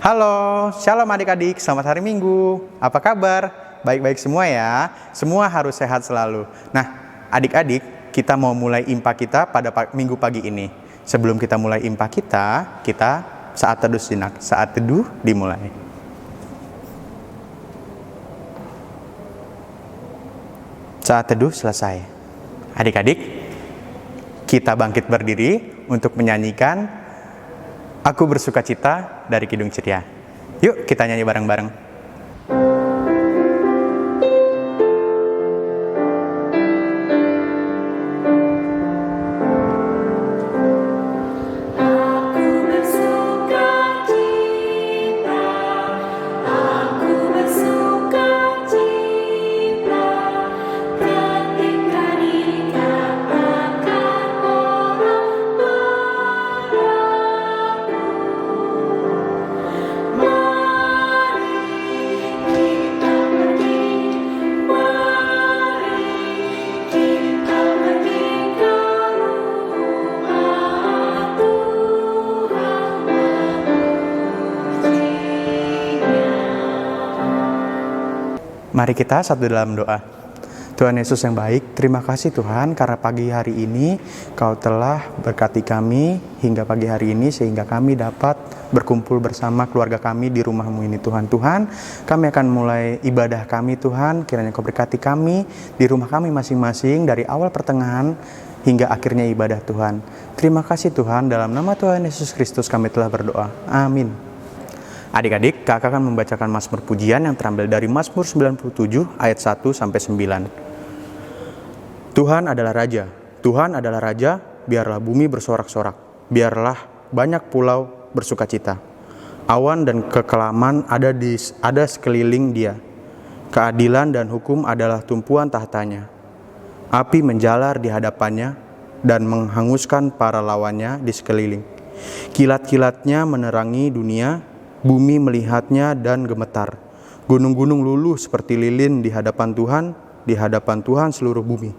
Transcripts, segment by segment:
Halo, shalom adik-adik, selamat hari Minggu. Apa kabar? Baik-baik semua ya. Semua harus sehat selalu. Nah, adik-adik, kita mau mulai impa kita pada minggu pagi ini. Sebelum kita mulai impa kita saat teduh sejenak. Saat teduh dimulai. Saat teduh selesai. Adik-adik, kita bangkit berdiri untuk menyanyikan Aku Bersuka Cita dari Kidung Ceria. Yuk kita nyanyi bareng-bareng. Mari kita satu dalam doa. Tuhan Yesus yang baik, terima kasih Tuhan karena pagi hari ini Kau telah berkati kami hingga pagi hari ini sehingga kami dapat berkumpul bersama keluarga kami di rumah-Mu ini Tuhan. Tuhan, kami akan mulai ibadah kami Tuhan, kiranya Kau berkati kami di rumah kami masing-masing dari awal pertengahan hingga akhirnya ibadah Tuhan. Terima kasih Tuhan, dalam nama Tuhan Yesus Kristus kami telah berdoa. Amin. Adik-adik, kakak akan membacakan Mazmur pujian yang terambil dari Mazmur 97 ayat 1 sampai 9. Tuhan adalah Raja, Tuhan adalah Raja, biarlah bumi bersorak-sorak, biarlah banyak pulau bersuka cita. Awan dan kekelaman ada sekeliling Dia. Keadilan dan hukum adalah tumpuan tahtanya. Api menjalar di hadapannya dan menghanguskan para lawannya di sekeliling. Kilat-kilatnya menerangi dunia. Bumi melihatnya dan gemetar. Gunung-gunung luluh seperti lilin di hadapan Tuhan seluruh bumi.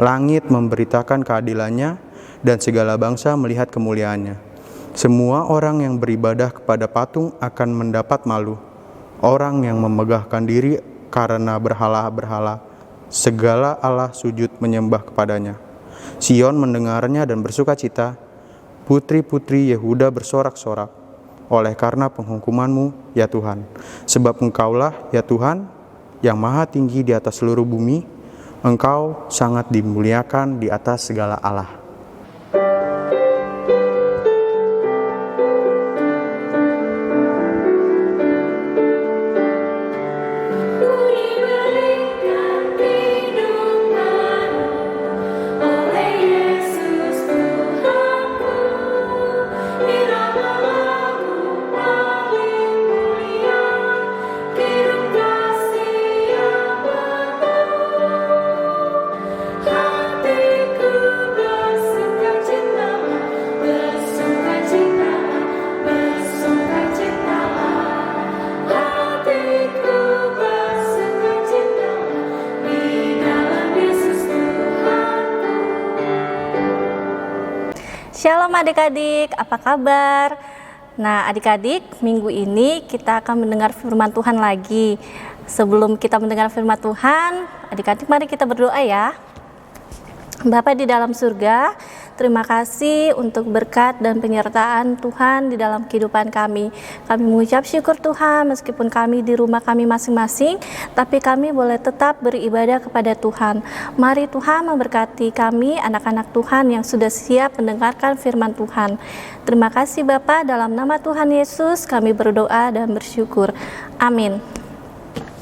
Langit memberitakan keadilannya dan segala bangsa melihat kemuliaannya. Semua orang yang beribadah kepada patung akan mendapat malu. Orang yang memegahkan diri karena berhala-berhala, segala Allah sujud menyembah kepadanya. Sion mendengarnya dan bersuka cita. Putri-putri Yehuda bersorak-sorak oleh karena penghukuman-Mu, ya Tuhan. Sebab Engkaulah, ya Tuhan, yang maha tinggi di atas seluruh bumi. Engkau sangat dimuliakan di atas segala Allah. Shalom adik-adik, apa kabar? Nah adik-adik, minggu ini kita akan mendengar firman Tuhan lagi. Sebelum kita mendengar firman Tuhan, adik-adik mari kita berdoa ya. Bapa di dalam surga, terima kasih untuk berkat dan penyertaan Tuhan di dalam kehidupan kami. Kami mengucap syukur Tuhan meskipun kami di rumah kami masing-masing, tapi kami boleh tetap beribadah kepada Tuhan. Mari Tuhan memberkati kami, anak-anak Tuhan yang sudah siap mendengarkan firman Tuhan. Terima kasih Bapa, dalam nama Tuhan Yesus kami berdoa dan bersyukur. Amin.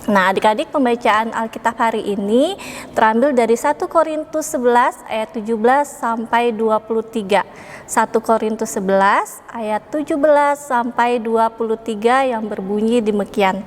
Nah adik-adik, pembacaan Alkitab hari ini terambil dari 1 Korintus 11 ayat 17 sampai 23. 1 Korintus 11 ayat 17 sampai 23 yang berbunyi demikian.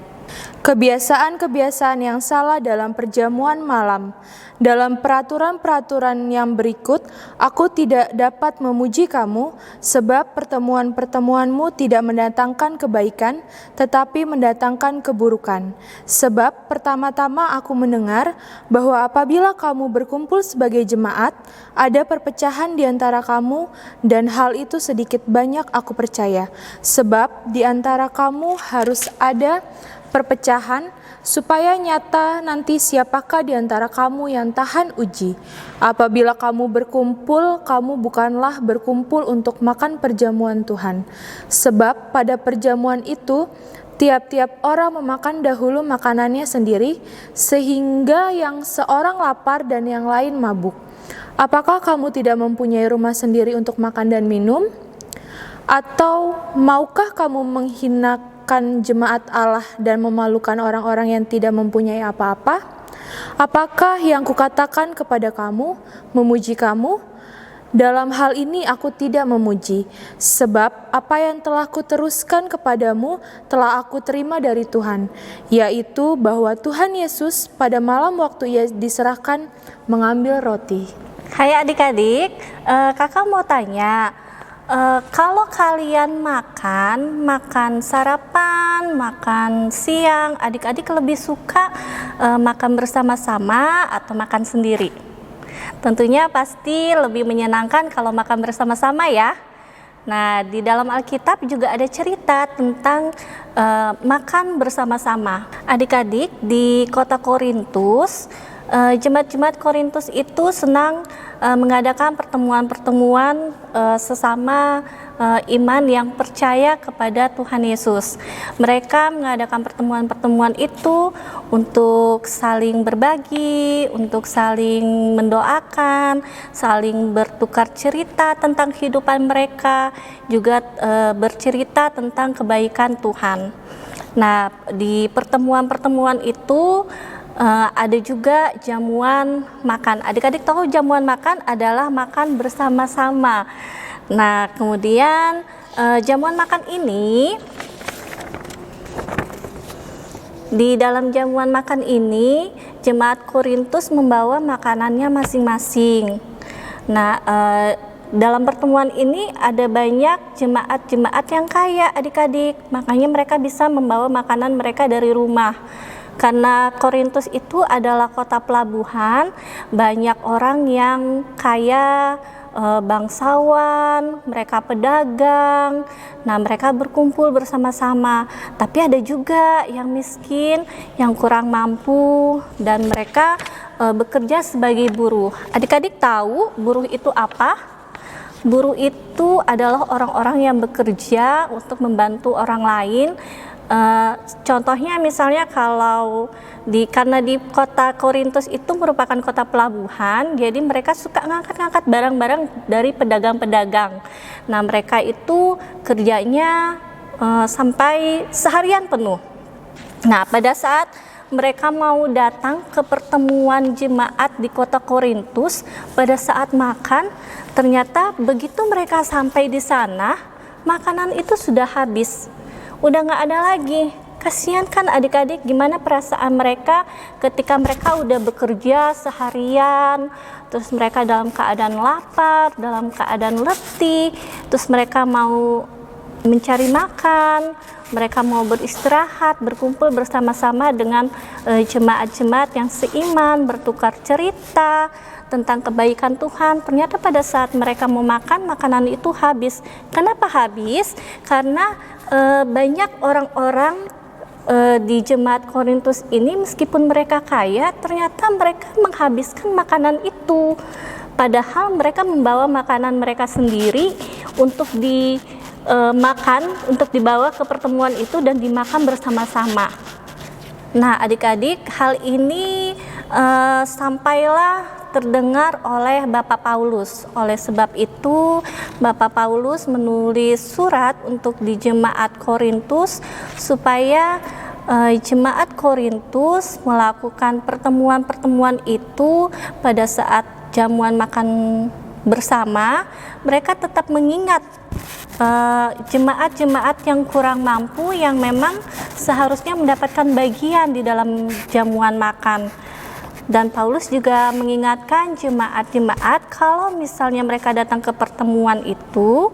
kebiasaan-kebiasaan yang salah dalam perjamuan malam. Dalam peraturan-peraturan yang berikut, aku tidak dapat memuji kamu, sebab pertemuan-pertemuanmu tidak mendatangkan kebaikan, tetapi mendatangkan keburukan. Sebab pertama-tama aku mendengar bahwa apabila kamu berkumpul sebagai jemaat, ada perpecahan di antara kamu, dan hal itu sedikit banyak aku percaya. Sebab di antara kamu harus ada perpecahan, supaya nyata nanti siapakah di antara kamu yang tahan uji. Apabila kamu berkumpul, kamu bukanlah berkumpul untuk makan perjamuan Tuhan. Sebab pada perjamuan itu, tiap-tiap orang memakan dahulu makanannya sendiri, sehingga yang seorang lapar dan yang lain mabuk. Apakah kamu tidak mempunyai rumah sendiri untuk makan dan minum? Atau maukah kamu menghinakan jemaat Allah dan memalukan orang-orang yang tidak mempunyai apa-apa? Apakah yang kukatakan kepada kamu, memuji kamu? Dalam hal ini aku tidak memuji, sebab apa yang telah kuteruskan kepadamu telah aku terima dari Tuhan, yaitu bahwa Tuhan Yesus pada malam waktu Ia diserahkan mengambil roti. Hai adik-adik, kakak mau tanya, kalau kalian makan sarapan, makan siang, adik-adik lebih suka makan bersama-sama atau makan sendiri? Tentunya pasti lebih menyenangkan kalau makan bersama-sama ya. Nah, di dalam Alkitab juga ada cerita tentang makan bersama-sama. Adik-adik, di kota Korintus, jemaat-jemaat Korintus itu senang mengadakan pertemuan-pertemuan sesama iman yang percaya kepada Tuhan Yesus. Mereka mengadakan pertemuan-pertemuan itu untuk saling berbagi, untuk saling mendoakan, saling bertukar cerita tentang kehidupan mereka, juga bercerita tentang kebaikan Tuhan. Nah, di pertemuan-pertemuan itu ada juga jamuan makan. Adik-adik tahu jamuan makan adalah makan bersama-sama. Nah, kemudian jamuan makan ini, di dalam jamuan makan ini jemaat Korintus membawa makanannya masing-masing. Nah, dalam pertemuan ini ada banyak jemaat-jemaat yang kaya adik-adik, makanya mereka bisa membawa makanan mereka dari rumah. Karena Korintus itu adalah kota pelabuhan, banyak orang yang kaya, bangsawan, mereka pedagang. Nah, mereka berkumpul bersama-sama. Tapi ada juga yang miskin, yang kurang mampu, dan mereka bekerja sebagai buruh. Adik-adik tahu buruh itu apa? Buruh itu adalah orang-orang yang bekerja untuk membantu orang lain. Contohnya misalnya kalau karena di kota Korintus itu merupakan kota pelabuhan, jadi mereka suka ngangkat-ngangkat barang-barang dari pedagang-pedagang. Nah, mereka itu kerjanya sampai seharian penuh. Nah, pada saat mereka mau datang ke pertemuan jemaat di kota Korintus, pada saat makan, ternyata begitu mereka sampai di sana, makanan itu sudah habis. Udah nggak ada lagi. Kasihan kan adik-adik, gimana perasaan mereka ketika mereka udah bekerja seharian, terus mereka dalam keadaan lapar, dalam keadaan letih, terus mereka mau mencari makan, mereka mau beristirahat, berkumpul bersama-sama dengan jemaat-jemaat yang seiman, bertukar cerita tentang kebaikan Tuhan. Ternyata pada saat mereka mau makan, makanan itu habis. Kenapa habis? Karena banyak orang-orang di jemaat Korintus ini, meskipun mereka kaya, ternyata mereka menghabiskan makanan itu. Padahal mereka membawa makanan mereka sendiri untuk dimakan, untuk dibawa ke pertemuan itu dan dimakan bersama-sama. Nah, adik-adik, hal ini sampailah terdengar oleh Bapak Paulus. Oleh sebab itu, Bapak Paulus menulis surat untuk di jemaat Korintus supaya jemaat Korintus melakukan pertemuan-pertemuan itu pada saat jamuan makan bersama. Mereka tetap mengingat jemaat-jemaat yang kurang mampu yang memang seharusnya mendapatkan bagian di dalam jamuan makan. Dan Paulus juga mengingatkan jemaat-jemaat kalau misalnya mereka datang ke pertemuan itu,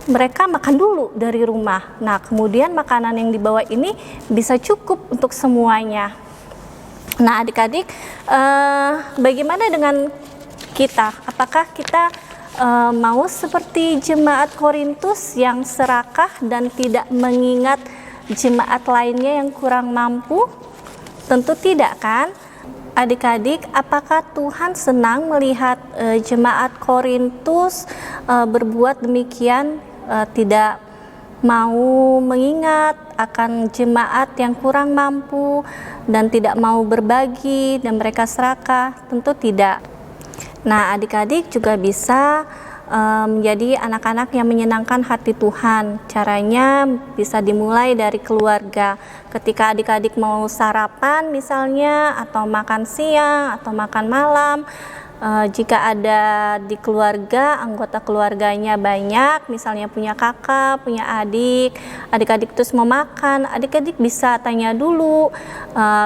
mereka makan dulu dari rumah. Nah, kemudian makanan yang dibawa ini bisa cukup untuk semuanya. Nah, adik-adik, bagaimana dengan kita? Apakah kita mau seperti jemaat Korintus yang serakah dan tidak mengingat jemaat lainnya yang kurang mampu? Tentu tidak, kan? Adik-adik, apakah Tuhan senang melihat jemaat Korintus berbuat demikian, tidak mau mengingat akan jemaat yang kurang mampu dan tidak mau berbagi dan mereka serakah? Tentu tidak. Nah, adik-adik juga bisa menjadi anak-anak yang menyenangkan hati Tuhan. Caranya bisa dimulai dari keluarga. Ketika adik-adik mau sarapan misalnya, atau makan siang, atau makan malam, jika ada di keluarga, anggota keluarganya banyak, misalnya punya kakak, punya adik, adik-adik terus mau makan, adik-adik bisa tanya dulu,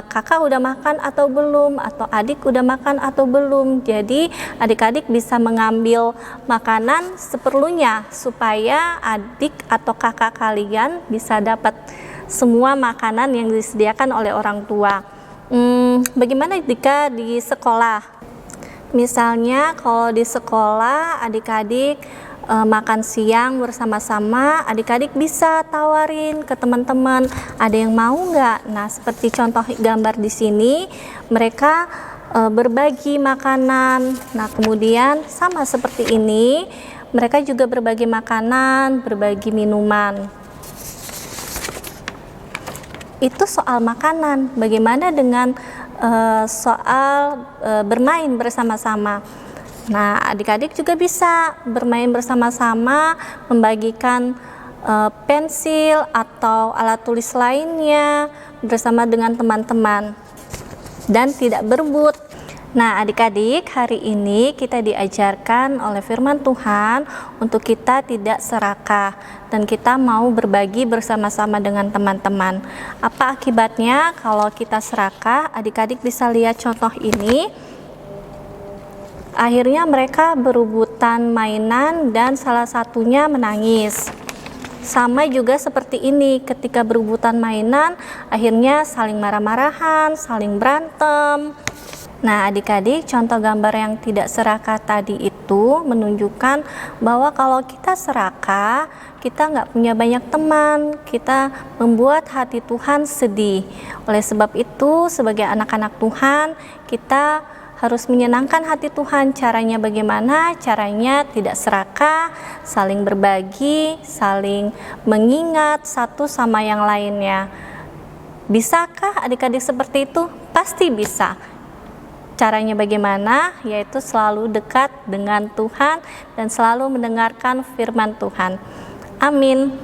kakak udah makan atau belum, atau adik udah makan atau belum. Jadi adik-adik bisa mengambil makanan seperlunya supaya adik atau kakak kalian bisa dapat semua makanan yang disediakan oleh orang tua. Bagaimana jika di sekolah? Misalnya kalau di sekolah adik-adik makan siang bersama-sama, adik-adik bisa tawarin ke teman-teman, ada yang mau nggak? Nah, seperti contoh gambar di sini, mereka berbagi makanan. Nah, kemudian sama seperti ini, mereka juga berbagi makanan, berbagi minuman. Itu soal makanan. Bagaimana dengan soal bermain bersama-sama? Nah, adik-adik juga bisa bermain bersama-sama, membagikan pensil atau alat tulis lainnya bersama dengan teman-teman dan tidak berebut. Nah, adik-adik, hari ini kita diajarkan oleh firman Tuhan untuk kita tidak serakah dan kita mau berbagi bersama-sama dengan teman-teman. Apa akibatnya kalau kita serakah? Adik-adik bisa lihat contoh ini. Akhirnya mereka berebutan mainan dan salah satunya menangis. Sama juga seperti ini, ketika berebutan mainan, akhirnya saling marah-marahan, saling berantem. Nah, adik-adik, contoh gambar yang tidak serakah tadi itu menunjukkan bahwa kalau kita serakah, kita nggak punya banyak teman, kita membuat hati Tuhan sedih. Oleh sebab itu, sebagai anak-anak Tuhan, kita harus menyenangkan hati Tuhan. Caranya bagaimana? Caranya tidak serakah, saling berbagi, saling mengingat satu sama yang lainnya. Bisakah adik-adik seperti itu? Pasti bisa. Caranya bagaimana? Yaitu selalu dekat dengan Tuhan dan selalu mendengarkan firman Tuhan. Amin.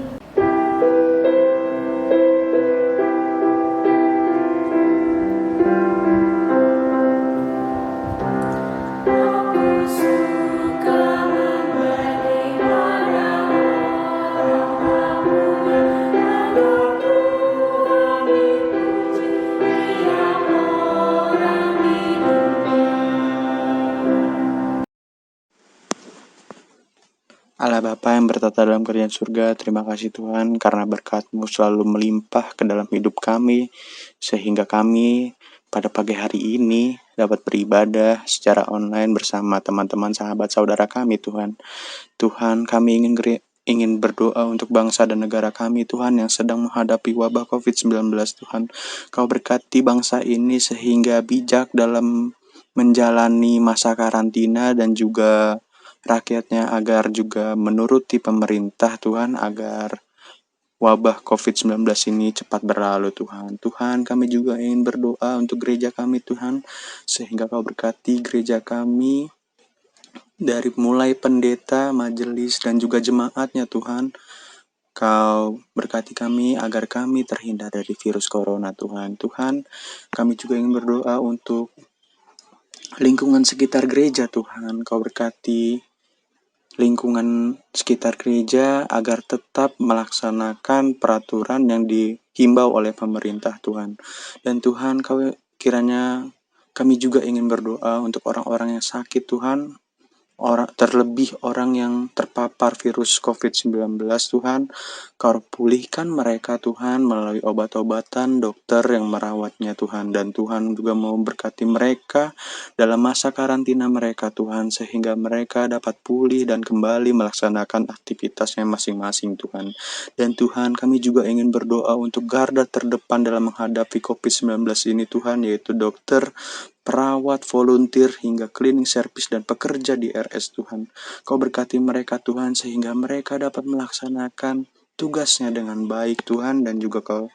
Allah Bapa yang bertata dalam kerajaan surga, terima kasih Tuhan karena berkat-Mu selalu melimpah ke dalam hidup kami, sehingga kami pada pagi hari ini dapat beribadah secara online bersama teman-teman sahabat saudara kami Tuhan. Tuhan, kami ingin berdoa untuk bangsa dan negara kami Tuhan yang sedang menghadapi wabah COVID-19 Tuhan. Kau berkati bangsa ini sehingga bijak dalam menjalani masa karantina dan juga rakyatnya agar juga menuruti pemerintah Tuhan agar wabah COVID-19 ini cepat berlalu Tuhan. Tuhan, kami juga ingin berdoa untuk gereja kami Tuhan, sehingga Kau berkati gereja kami dari mulai pendeta, majelis, dan juga jemaatnya Tuhan. Kau berkati kami agar kami terhindar dari virus corona Tuhan. Tuhan, kami juga ingin berdoa untuk lingkungan sekitar gereja Tuhan. Kau berkati lingkungan sekitar gereja agar tetap melaksanakan peraturan yang dihimbau oleh pemerintah Tuhan. Dan Tuhan, kiranya kami juga ingin berdoa untuk orang-orang yang sakit Tuhan, terlebih orang yang terpapar virus COVID-19 Tuhan. Kau pulihkan mereka Tuhan melalui obat-obatan dokter yang merawatnya Tuhan. Dan Tuhan juga mau berkati mereka dalam masa karantina mereka Tuhan, sehingga mereka dapat pulih dan kembali melaksanakan aktivitasnya masing-masing Tuhan. Dan Tuhan, kami juga ingin berdoa untuk garda terdepan dalam menghadapi COVID-19 ini Tuhan, yaitu dokter, perawat, volunteer, hingga cleaning service dan pekerja di RS Tuhan. Kau berkati mereka Tuhan sehingga mereka dapat melaksanakan tugasnya dengan baik Tuhan, dan juga Kau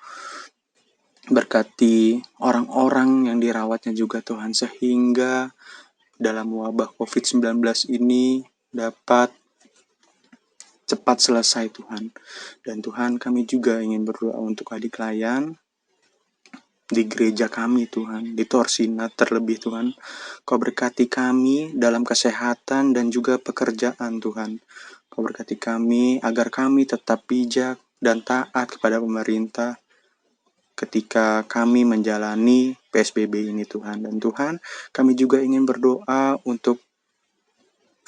berkati orang-orang yang dirawatnya juga Tuhan, sehingga dalam wabah COVID-19 ini dapat cepat selesai Tuhan. Dan Tuhan, kami juga ingin berdoa untuk adik layan di gereja kami Tuhan, di Torsina terlebih Tuhan. Kau berkati kami dalam kesehatan dan juga pekerjaan Tuhan. Kau berkati kami agar kami tetap bijak dan taat kepada pemerintah ketika kami menjalani PSBB ini Tuhan. Dan Tuhan, kami juga ingin berdoa untuk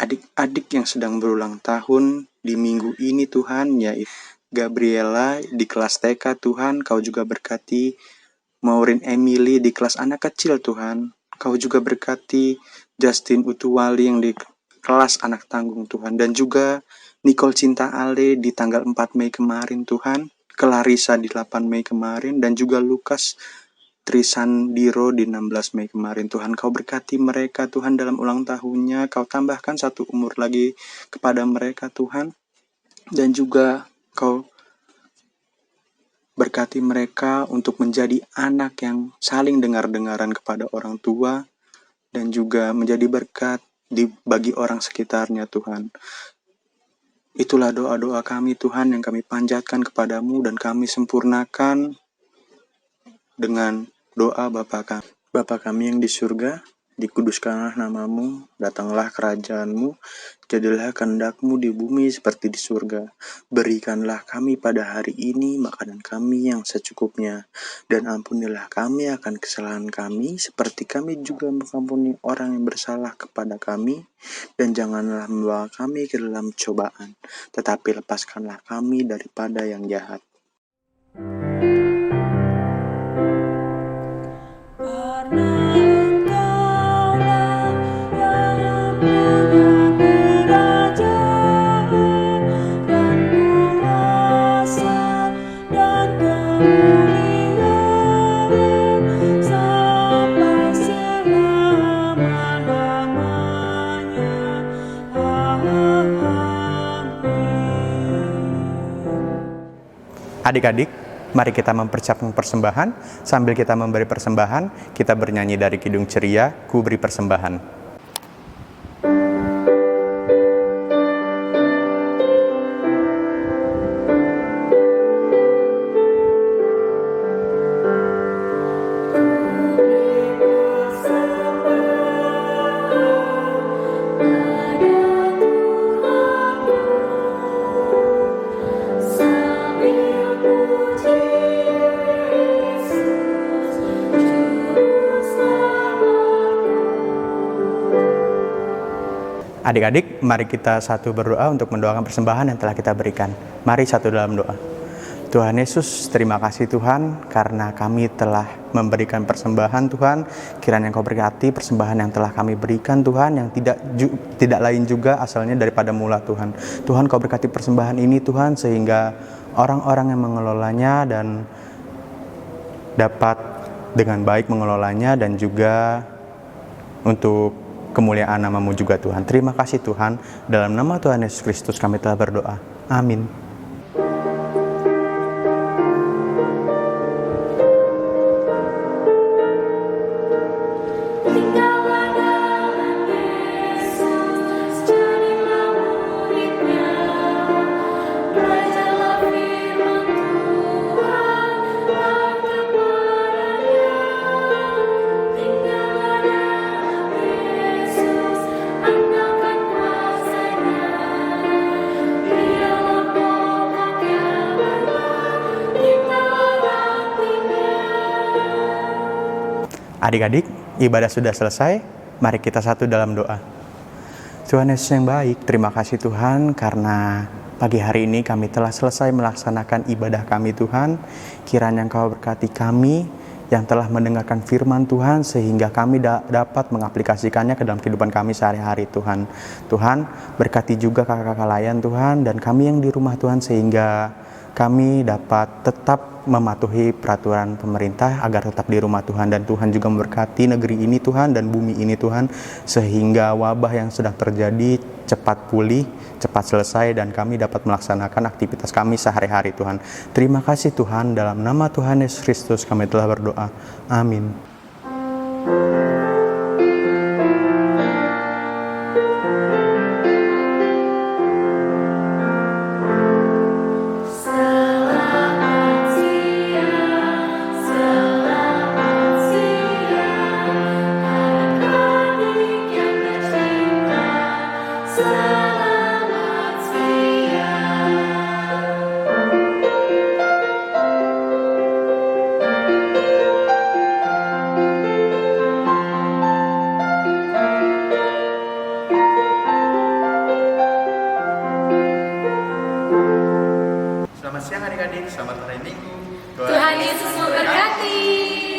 adik-adik yang sedang berulang tahun di minggu ini Tuhan, yaitu Gabriela di kelas TK Tuhan. Kau juga berkati Maureen Emily di kelas anak kecil Tuhan. Kau juga berkati Justin Utuwali yang di kelas anak tanggung Tuhan. Dan juga Nicole Cinta Ale di tanggal 4 Mei kemarin Tuhan. Clarissa di 8 Mei kemarin. Dan juga Lukas Trisandiro di 16 Mei kemarin Tuhan. Kau berkati mereka Tuhan dalam ulang tahunnya. Kau tambahkan 1 umur lagi kepada mereka Tuhan. Dan juga Kau berkati mereka untuk menjadi anak yang saling dengar-dengaran kepada orang tua, dan juga menjadi berkat bagi orang sekitarnya Tuhan. Itulah doa-doa kami Tuhan yang kami panjatkan kepadamu, dan kami sempurnakan dengan doa Bapa kami. Bapa kami yang di surga, dikuduskanlah namamu, datanglah kerajaanmu, jadilah kehendakmu di bumi seperti di surga. Berikanlah kami pada hari ini makanan kami yang secukupnya, dan ampunilah kami akan kesalahan kami, seperti kami juga mengampuni orang yang bersalah kepada kami. Dan janganlah membawa kami ke dalam cobaan, tetapi lepaskanlah kami daripada yang jahat. Adik-adik, mari kita mempersiapkan persembahan. Sambil kita memberi persembahan, kita bernyanyi dari Kidung Ceria, Ku Beri Persembahan. Adik-adik, mari kita satu berdoa untuk mendoakan persembahan yang telah kita berikan. Mari satu dalam doa. Tuhan Yesus, terima kasih Tuhan karena kami telah memberikan persembahan Tuhan. Kiranya Engkau berkati persembahan yang telah kami berikan Tuhan, yang tidak lain juga asalnya daripada mula Tuhan. Tuhan, Kau berkati persembahan ini Tuhan, sehingga orang-orang yang mengelolanya dan dapat dengan baik mengelolanya, dan juga untuk kemuliaan nama-Mu juga Tuhan. Terima kasih Tuhan. Dalam nama Tuhan Yesus Kristus kami telah berdoa. Amin. Adik-adik, ibadah sudah selesai. Mari kita satu dalam doa. Tuhan Yesus yang baik, terima kasih Tuhan karena pagi hari ini kami telah selesai melaksanakan ibadah kami Tuhan. Kiranya Engkau berkati kami yang telah mendengarkan firman Tuhan sehingga kami dapat mengaplikasikannya ke dalam kehidupan kami sehari-hari Tuhan. Tuhan, berkati juga kakak-kakak layan Tuhan dan kami yang di rumah Tuhan sehingga kami dapat tetap mematuhi peraturan pemerintah agar tetap di rumah Tuhan, dan Tuhan juga memberkati negeri ini Tuhan dan bumi ini Tuhan sehingga wabah yang sedang terjadi cepat pulih, cepat selesai dan kami dapat melaksanakan aktivitas kami sehari-hari Tuhan. Terima kasih Tuhan, dalam nama Tuhan Yesus Kristus kami telah berdoa. Amin. Selamat siang adik-adik, selamat hari Minggu. Tuhan Yesus memberkati.